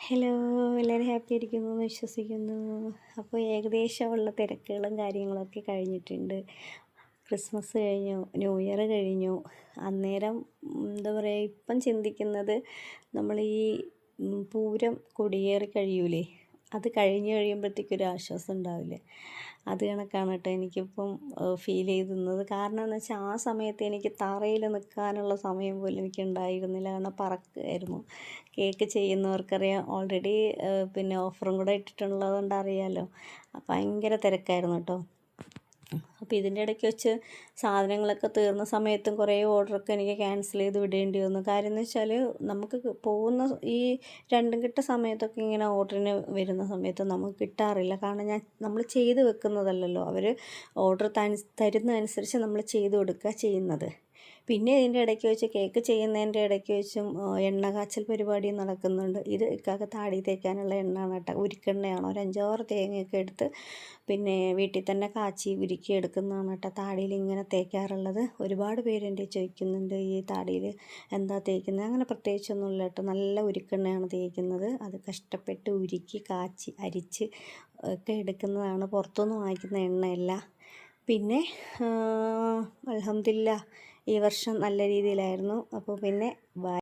Hello, എല്ലാവരും happy ആയിരിക്കുന്നു എന്ന് വിശ്വസിക്കുന്നു. അപ്പോൾ ഏകദേശമുള്ള തിരക്കുകളും കാര്യങ്ങളൊക്കെ കഴിഞ്ഞിട്ടുണ്ട്. ക്രിസ്മസ് കഴിഞ്ഞു, ന്യൂ ഇയർ കഴിഞ്ഞു. അന്നേരം എന്താ പറയുക, ഇപ്പം ചിന്തിക്കുന്നത് നമ്മൾ ഈ പൂരം കൊടിയേറി കഴിയൂലേ, അത് കഴിഞ്ഞ് കഴിയുമ്പോഴത്തേക്കൊരു ആശ്വാസം ഉണ്ടാവില്ലേ, അത് കണക്കാണ് കേട്ടോ എനിക്കിപ്പം ഫീൽ ചെയ്തുന്നത്. കാരണം എന്ന് വെച്ചാൽ ആ സമയത്ത് എനിക്ക് തറയിൽ നിൽക്കാനുള്ള സമയം പോലും എനിക്ക് ഉണ്ടായിരുന്നില്ല. കാരണം പറക്കുമായിരുന്നു. കേക്ക് ചെയ്യുന്നവർക്കറിയാം, ഓൾറെഡി പിന്നെ ഓഫറും കൂടെ ഇട്ടിട്ടുള്ളത് കൊണ്ട് അറിയാമല്ലോ. ഭയങ്കര തിരക്കായിരുന്നു കേട്ടോ. അപ്പോൾ ഇതിൻ്റെ ഇടയ്ക്ക് വെച്ച് സാധനങ്ങളൊക്കെ തീർന്ന സമയത്തും കുറേ ഓർഡറൊക്കെ എനിക്ക് ക്യാൻസൽ ചെയ്ത് വിടേണ്ടി വന്നു. കാര്യം എന്ന് വെച്ചാൽ നമുക്ക് പോകുന്ന ഈ രണ്ടും കിട്ട സമയത്തൊക്കെ ഇങ്ങനെ ഓർഡറിന് വരുന്ന സമയത്ത് നമുക്ക് കിട്ടാറില്ല. കാരണം നമ്മൾ ചെയ്ത് വെക്കുന്നതല്ലല്ലോ, അവർ ഓർഡർ തരുന്നതനുസരിച്ച് നമ്മൾ ചെയ്ത് കൊടുക്കുക ചെയ്യുന്നത്. പിന്നെ ഇതിൻ്റെ ഇടയ്ക്ക് വെച്ച് കേക്ക് ചെയ്യുന്നതിൻ്റെ ഇടയ്ക്ക് വെച്ചും എണ്ണ കാച്ചൽ പരിപാടി നടക്കുന്നുണ്ട്. ഇത് ഇക്കാക്ക് താടി തേക്കാനുള്ള എണ്ണയാണ് കേട്ടോ, ഉരുക്കെണ്ണയാണ്. ഒരു 5-6 തേങ്ങയൊക്കെ എടുത്ത് പിന്നെ വീട്ടിൽ തന്നെ കാച്ചി ഉരുക്കി എടുക്കുന്നതാണ് കേട്ടോ താടിയിൽ ഇങ്ങനെ തേക്കാറുള്ളത്. ഒരുപാട് പേര് എൻ്റെ ചോദിക്കുന്നുണ്ട് ഈ താടിയിൽ എന്താ തേക്കുന്നത്. അങ്ങനെ പ്രത്യേകിച്ചൊന്നുമില്ല കേട്ടോ, നല്ല ഉരുക്കെണ്ണയാണ് തേക്കുന്നത്. അത് കഷ്ടപ്പെട്ട് ഉരുക്കി കാച്ചി അരിച്ച് ഒക്കെ എടുക്കുന്നതാണ്, പുറത്തുനിന്ന് വാങ്ങിക്കുന്ന എണ്ണയല്ല. പിന്നെ അൽഹംദുലില്ലാ ഈ വർഷം നല്ല രീതിയിലായിരുന്നു. അപ്പോൾ പിന്നെ